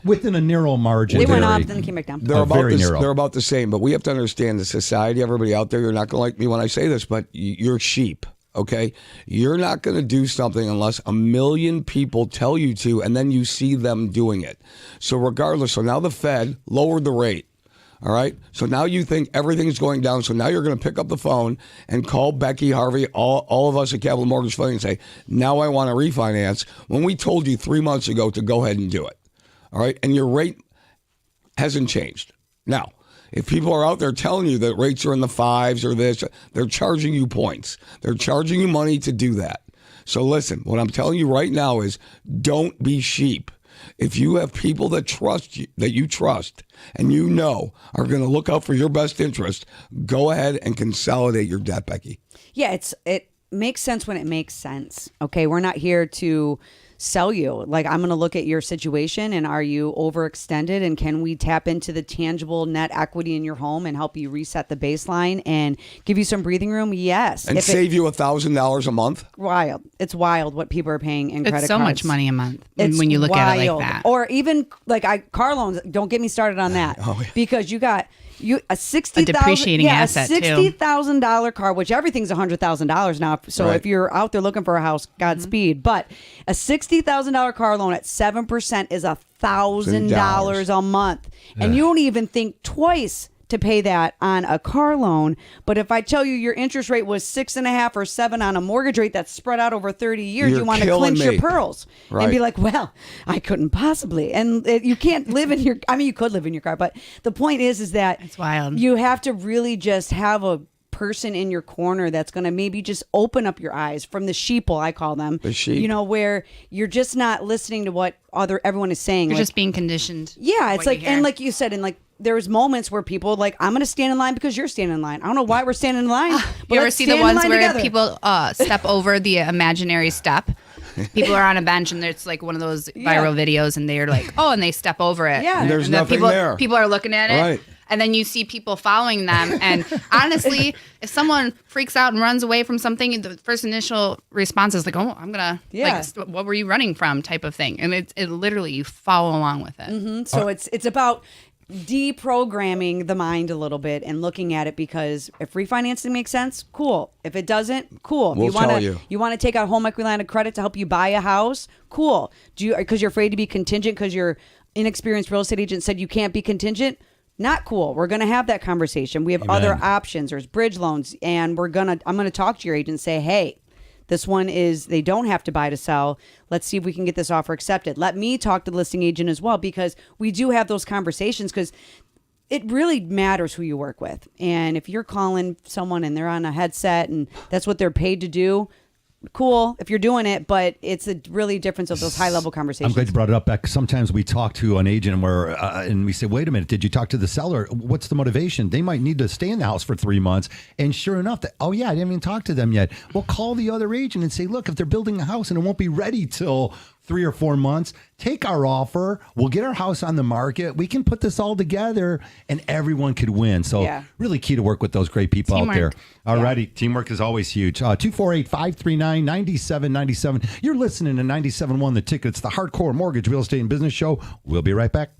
within a narrow margin. They went up, then they came back down. They're narrow. They're about the same, but we have to understand the society, everybody out there, you're not going to like me when I say this, but you're sheep, okay? You're not going to do something unless a million people tell you to, and then you see them doing it. So regardless, so now the Fed lowered the rate. All right. So now you think everything's going down. So now you're going to pick up the phone and call Becky, Harvey, all of us at Capital Mortgage Funding and say, now I want to refinance when we told you 3 months ago to go ahead and do it. All right. And your rate hasn't changed. Now, if people are out there telling you that rates are in the fives or this, they're charging you points. They're charging you money to do that. So listen, what I'm telling you right now is don't be sheep. If you have people that trust you, that you trust, and you know are going to look out for your best interest, go ahead and consolidate your debt, Becky. Yeah, it makes sense when it makes sense. Okay, we're not here to sell you. Like, I'm going to look at your situation and are you overextended, and can we tap into the tangible net equity in your home and help you reset the baseline and give you some breathing room? Yes. And save you $1,000 a month? Wild. It's wild what people are paying in credit cards. It's so much money a month It's when you look wild. at it like that. Or even like car loans. Don't get me started on that. Because you got a depreciating asset too. $60,000 car, which everything's $100,000 now. So if you're out there looking for a house, Godspeed. But a $60,000 car loan at 7% is $1,000 a month, and you don't even think twice to pay that on a car loan. But if I tell you your interest rate was 6.5 or 7 on a mortgage rate that's spread out over 30 years, you want to clench your pearls and be like, well, I couldn't possibly. And you can't live in your, I mean, you could live in your car, but the point is that it's wild. You have to really just have a person in your corner that's going to maybe just open up your eyes from the sheeple, I call them. The sheep. You know, where you're just not listening to what everyone is saying. You're just being conditioned. Yeah, it's like, and like you said, and like there's moments where people like, I'm going to stand in line because you're standing in line. I don't know why we're standing in line. You ever see the ones where people step over the imaginary step? People are on a bench and it's like one of those viral videos and they're like, oh, and they step over it. Yeah. And there's nothing there. People are looking at it. Right. And then you see people following them. And honestly, if someone freaks out and runs away from something, the first initial response is like, oh, I'm going to, like, what were you running from type of thing. And it literally, you follow along with it. Mm-hmm. So it's about deprogramming the mind a little bit and looking at it, because if refinancing makes sense, cool. If it doesn't, cool. We'll tell you. You want to take out home equity line of credit to help you buy a house, cool. Because you're afraid to be contingent because your inexperienced real estate agent said you can't be contingent? Not cool. We're going to have that conversation. We have other options. There's bridge loans, and I'm going to talk to your agent and say, hey, this one is, they don't have to buy to sell. Let's see if we can get this offer accepted. Let me talk to the listing agent as well, because we do have those conversations, because it really matters who you work with. And if you're calling someone and they're on a headset and that's what they're paid to do, cool if you're doing it, but it's a really difference of those high level conversations. I'm glad you brought it up, Beck. Sometimes we talk to an agent and we say, wait a minute, did you talk to the seller? What's the motivation? They might need to stay in the house for 3 months. And sure enough, I didn't even talk to them yet. Well, call the other agent and say, look, if they're building a house and it won't be ready till 3 or 4 months, take our offer. We'll get our house on the market. We can put this all together and everyone could win. So really key to work with those great people out there. All righty. Teamwork is always huge. 248-539-9797. You're listening to 97.1 The Ticket. It's the Hardcore Mortgage Real Estate and Business Show. We'll be right back.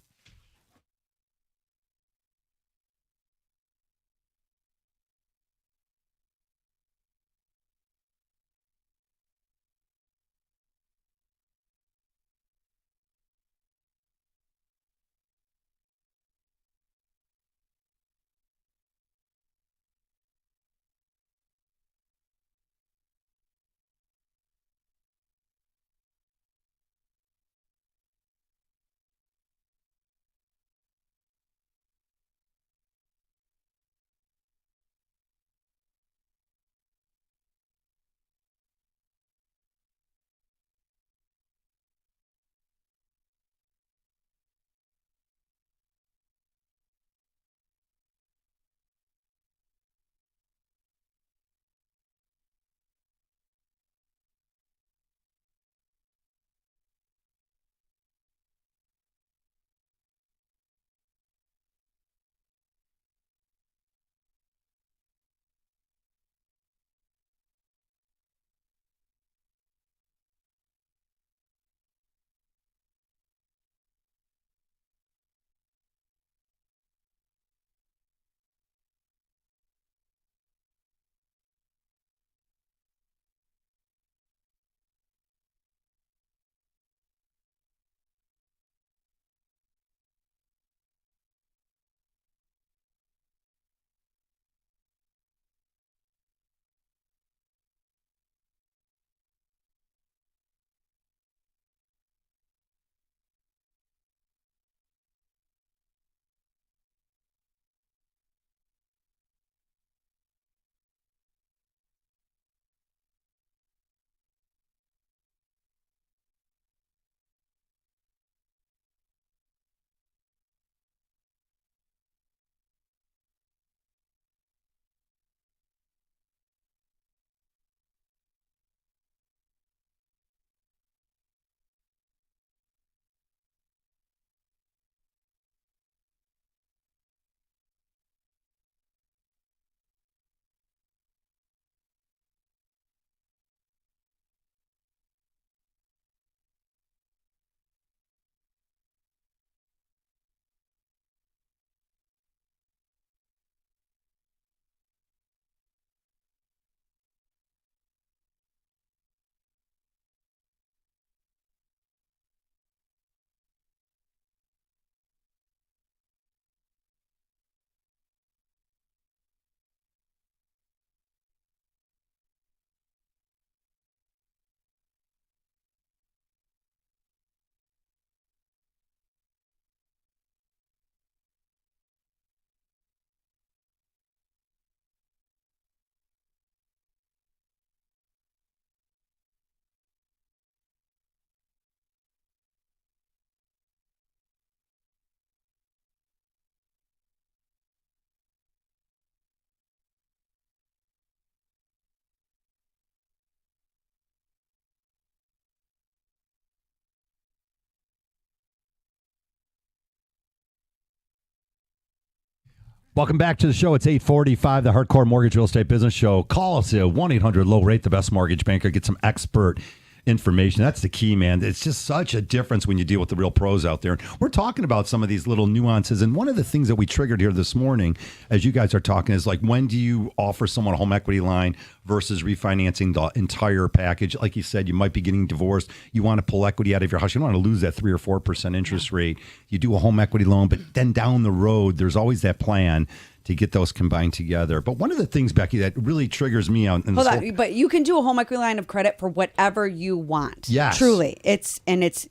Welcome back to the show. It's 8:45, the Hardcore Mortgage Real Estate Business Show. Call us at 1-800-LOW-RATE, the best mortgage banker. Get some expert information. That's the key, man. It's just such a difference when you deal with the real pros out there. We're talking about some of these little nuances. And one of the things that we triggered here this morning, as you guys are talking, is like, when do you offer someone a home equity line versus refinancing the entire package? Like you said, you might be getting divorced. You want to pull equity out of your house. You don't want to lose that 3 or 4% interest rate. You do a home equity loan, but then down the road, there's always that plan to get those combined together. But one of the things, Becky, that really triggers me out. Hold on, but you can do a home equity line of credit for whatever you want. Yes. Truly. It's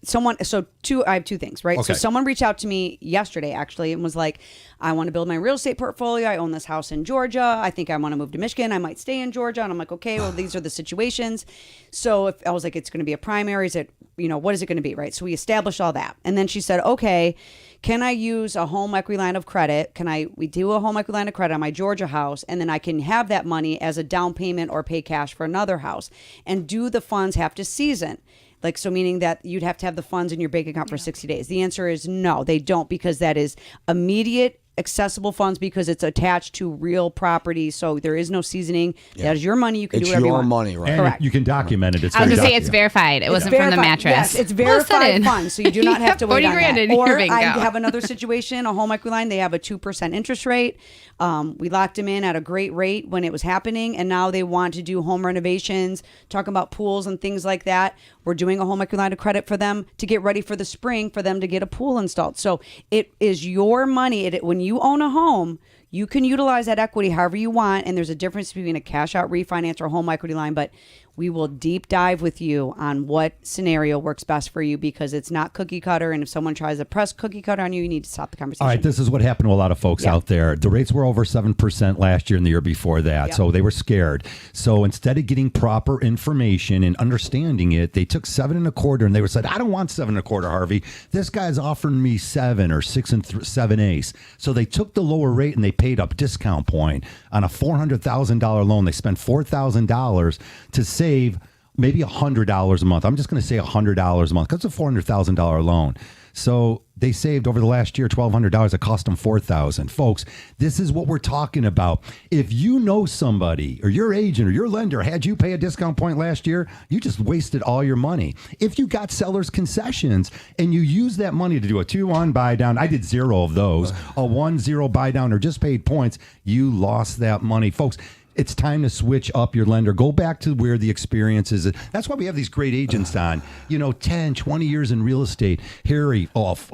someone, I have two things, right? Okay. So someone reached out to me yesterday, actually, and was like, I want to build my real estate portfolio. I own this house in Georgia. I think I want to move to Michigan. I might stay in Georgia. And I'm like, okay, well, these are the situations. So if I was like, it's going to be a primary. Is it, what is it going to be, right? So we established all that. And then she said, okay, can I use a home equity line of credit? We do a home equity line of credit on my Georgia house, and then I can have that money as a down payment or pay cash for another house. And do the funds have to season? Like, so meaning that you'd have to have the funds in your bank account for 60 days. The answer is no, they don't, because that is immediate accessible funds, because it's attached to real property. So there is no seasoning. That is your money. You can do whatever you want. It's your money, right? And Correct. you can document it. It's I was very going to say it's verified. It wasn't from the mattress. Yes, it's verified funds, so you do not have to wait 40 on grand that. in your Or bank I account. have another situation, a home equity line. They have a 2% interest rate. We locked them in at a great rate when it was happening, and now they want to do home renovations, talking about pools and things like that. We're doing a home equity line of credit for them to get ready for the spring for them to get a pool installed. So it is your money. When you own a home, you can utilize that equity however you want, and there's a difference between a cash out refinance or home equity line, but we will deep dive with you on what scenario works best for you, because it's not cookie cutter, and if someone tries to press cookie cutter on you, you need to stop the conversation. All right, this is what happened to a lot of folks out there. The rates were over 7% last year and the year before that, so they were scared. So instead of getting proper information and understanding it, they took 7.25%, and they were said, "I don't want 7.25%, Harvey. This guy's offering me 7 or 6 and 7/8." So they took the lower rate and they paid a discount point on a $400,000 loan. They spent $4,000 to save maybe $100 a month. I'm just going to say $100 a month because it's a $400,000 loan. So they saved over the last year $1,200. It cost them $4,000. Folks, this is what we're talking about. If you know somebody or your agent or your lender had you pay a discount point last year, you just wasted all your money. If you got seller's concessions and you use that money to do a 2-1 buy down, I did 0 of those, a 1-0 buy down, or just paid points, you lost that money. Folks, it's time to switch up your lender. Go back to where the experience is. That's why we have these great agents on, 10, 20 years in real estate. Harry,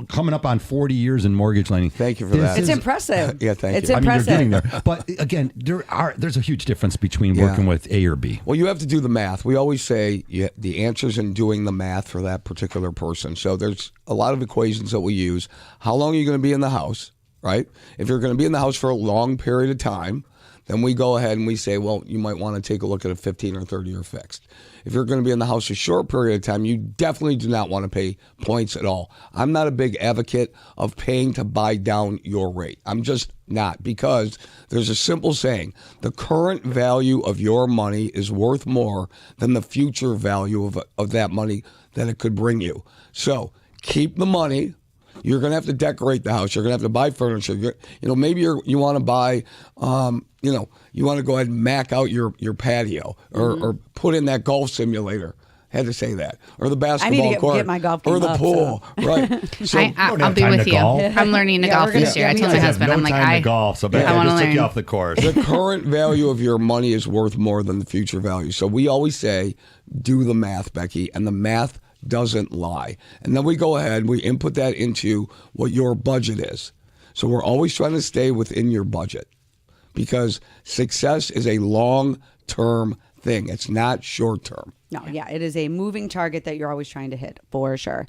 coming up on 40 years in mortgage lending. Thank you for that. It's impressive. Yeah, thank It's you. impressive. I mean, you're getting there. But again, there's a huge difference between working with A or B. Well, you have to do the math. We always say the answer's in doing the math for that particular person. So there's a lot of equations that we use. How long are you going to be in the house, right? If you're going to be in the house for a long period of time, then we go ahead and we say, well, you might want to take a look at a 15 or 30-year fixed. If you're going to be in the house a short period of time, you definitely do not want to pay points at all. I'm not a big advocate of paying to buy down your rate. I'm just not, because there's a simple saying: the current value of your money is worth more than the future value of that money that it could bring you. So keep the money. You're going to have to decorate the house. You're going to have to buy furniture. Maybe you want to buy, you want to go ahead and mac out your patio or put in that golf simulator. Had to say that. Or the basketball court. Get my golf game or the pool. Right. So I'll be with you. I'm learning to golf this year. I told my husband, I'm like, I golf, so I want to just take learn. you off the course. the current value of your money is worth more than the future value. So we always say, do the math, Becky, and the math doesn't lie. And then we go ahead, we input that into what your budget is. So we're always trying to stay within your budget, because success is a long-term thing. It's not short-term. No, yeah, it is a moving target that you're always trying to hit, for sure.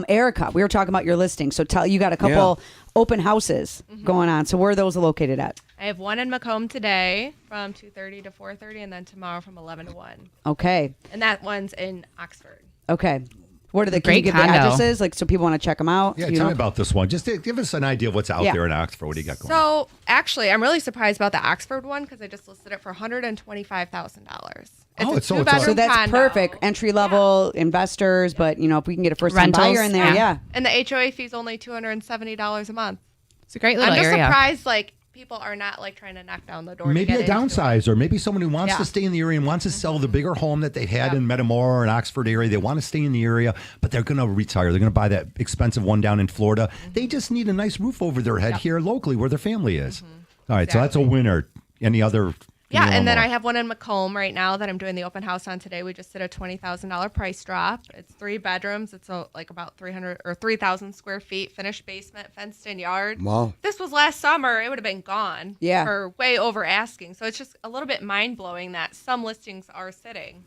Erica, we were talking about your listing. So you got a couple open houses going on. So where are those located at? I have one in Macomb today from 2:30 to 4:30, and then tomorrow from 11 to 1. Okay. And that one's in Oxford. Okay. What are the Great can you give condo. the addresses? Like, so people want to check them out? Yeah, tell me about this one. Just to give us an idea of what's out there in Oxford. What do you got going on? So actually, I'm really surprised about the Oxford one because I just listed it for $125,000. It's so So that's condo. perfect. Entry level investors, but if we can get a first time Rentals, buyer in there, yeah. And the HOA fee is only $270 a month. It's a great little I'm just area. surprised, people are not trying to knock down the door. Maybe to a get into it. downsizer, maybe someone who wants to stay in the area and wants to sell the bigger home that they've had in Metamora and Oxford area. They want to stay in the area, but they're going to retire. They're going to buy that expensive one down in Florida. They just need a nice roof over their head here locally where their family is. All right, so that's a winner. Any other? Yeah, and then I have one in Macomb right now that I'm doing the open house on today. We just did a $20,000 price drop. It's 3 bedrooms. It's about 300 or 3,000 square feet, finished basement, fenced in yard. Wow. This was last summer. It would have been gone. Yeah. For way over asking. So it's just a little bit mind blowing that some listings are sitting.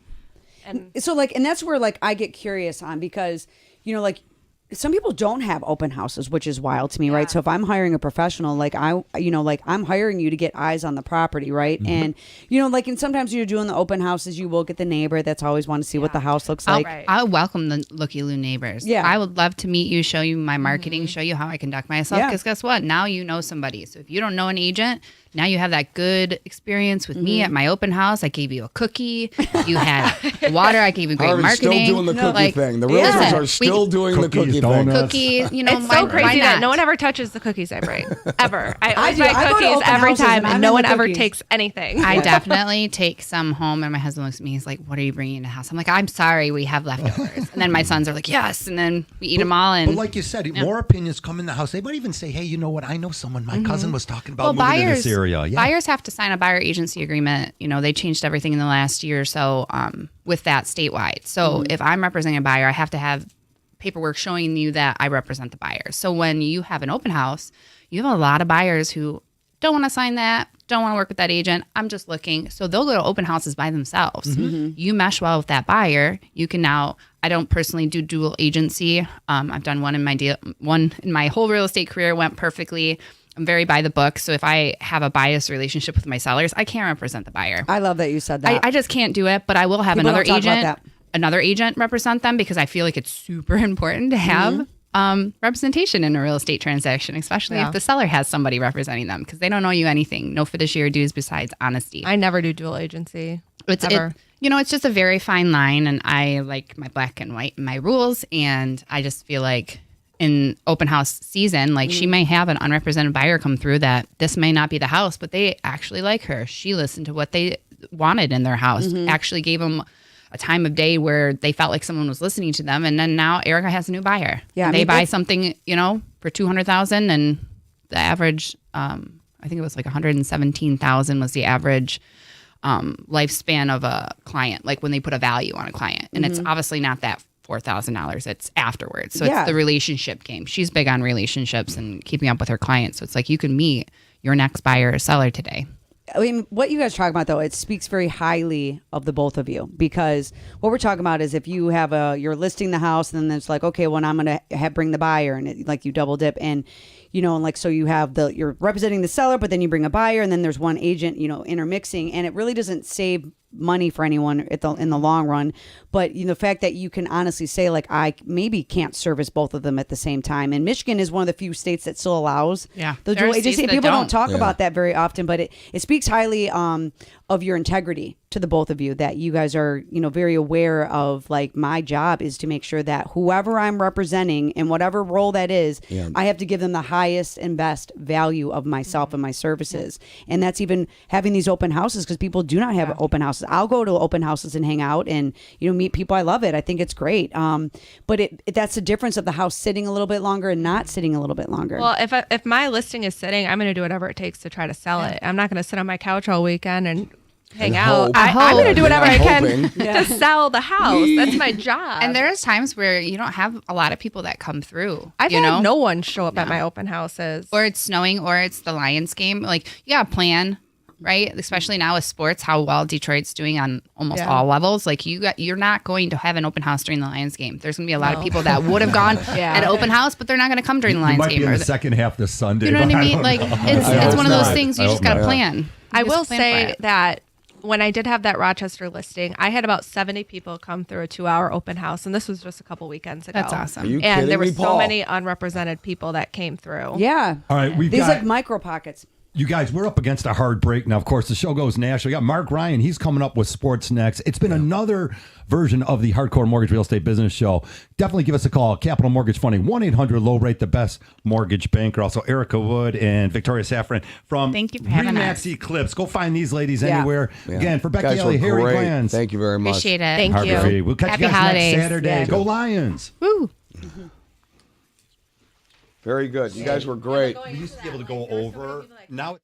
And So and that's where I get curious on, because, some people don't have open houses, which is wild to me, right? So if I'm hiring a professional, I'm hiring you to get eyes on the property, right? And, and sometimes you're doing the open houses, you will get the neighbor that's always want to see what the house looks like. I'll welcome the looky-loo neighbors. Yeah. I would love to meet you, show you my marketing, show you how I conduct myself. Because guess what? Now you know somebody. So if you don't know an agent, now you have that good experience with me at my open house. I gave you a cookie. You had water. I gave you great Harvey's marketing. still doing the cookie thing. The realtors are still doing the cookie thing. Cookies, you know, It's so crazy that no one ever touches the cookies I bring. Ever. I always buy cookies every time, and no one ever takes anything. I definitely take some home, and my husband looks at me. He's like, "What are you bringing in the house?" I'm like, "I'm sorry, we have leftovers." And then my sons are like, "Yes," and then we eat them all. And but like you said, more opinions come in the house. They might even say, "Hey, you know what? I know someone. My cousin was talking about moving to this area." Yeah. Buyers have to sign a buyer agency agreement. You know, they changed everything in the last year or so with that statewide. So if I'm representing a buyer, I have to have paperwork showing you that I represent the buyer. So when you have an open house, you have a lot of buyers who don't want to sign that, don't want to work with that agent. I'm just looking. So they'll go to open houses by themselves. You mesh well with that buyer. You can now, I don't personally do dual agency. I've done one in my whole real estate career, went perfectly. I'm very by the book. So if I have a biased relationship with my sellers, I can't represent the buyer. I love that you said that. I just can't do it, but I will have another agent represent them because I feel like it's super important to have representation in a real estate transaction, especially if the seller has somebody representing them because they don't owe you anything. No fiduciary dues besides honesty. I never do dual agency. It's just a very fine line, and I like my black and white and my rules, and I just feel like in open house season, like she may have an unrepresented buyer come through that this may not be the house, but they actually like her. She listened to what they wanted in their house, actually gave them a time of day where they felt like someone was listening to them. And then now Erica has a new buyer. Yeah, they buy something, for $200,000, and the average, I think it was like $117,000 was the average lifespan of a client. Like when they put a value on a client, and it's obviously not that $4,000. It's afterwards. So it's the relationship game. She's big on relationships and keeping up with her clients. So it's like you can meet your next buyer or seller today. I mean, what you guys are talking about, though, it speaks very highly of the both of you, because what we're talking about is if you have you're listing the house, and then it's like, okay, well, I'm going to bring the buyer, and you double dip, and so you have you're representing the seller, but then you bring a buyer, and then there's one agent, intermixing, and it really doesn't save money for anyone in the long run. But the fact that you can honestly say, like, I maybe can't service both of them at the same time. And Michigan is one of the few states that still allows the dual agency. People don't talk about that very often, but it speaks highly of your integrity to the both of you, that you guys are, very aware of, like, my job is to make sure that whoever I'm representing in whatever role that is, I have to give them the highest and best value of myself and my services. And that's even having these open houses, because people do not have open houses. I'll go to open houses and hang out and, meet people. I love it. I think it's great. But that's the difference of the house sitting a little bit longer and not sitting a little bit longer. Well, if my listing is sitting, I'm going to do whatever it takes to try to sell it. I'm not going to sit on my couch all weekend and hang out. I'm going to do whatever I can to sell the house. That's my job. And there's times where you don't have a lot of people that come through. I've had no one show up at my open houses. Or it's snowing, or it's the Lions game. Like, you got to plan, right? Especially now with sports, how well Detroit's doing on almost all levels. Like, you're not going to have an open house during the Lions game. There's going to be a lot of people that would have gone at an open house, but they're not going to come during the Lions game. Might be in the second half this Sunday. You know what I mean? Like, it's one of those things you just got to plan. I will say that when I did have that Rochester listing, I had about 70 people come through a 2-hour open house, and this was just a couple weekends ago. That's awesome. Are you and there were kidding me, so Paul? many unrepresented people that came through. Yeah. All right, these like micro pockets. You guys, we're up against a hard break now. Of course, the show goes national. We got Mark Ryan. He's coming up with sports next. It's been another version of the Hardcore Mortgage Real Estate Business Show. Definitely give us a call. Capital Mortgage Funding, 1-800-LOW-RATE, the best mortgage banker. Also, Erica Wood and Victoria Safran from Thank you for having us. Eclipse. Go find these ladies anywhere. Yeah. Again, for Becky Guys Ellie, were Harry great. Glantz. Thank you very much. Appreciate it. Thank you. We'll catch Happy you guys holidays. next Saturday. Yeah. Go Lions. Woo. Very good. You guys were great. We used to be able to go over. Now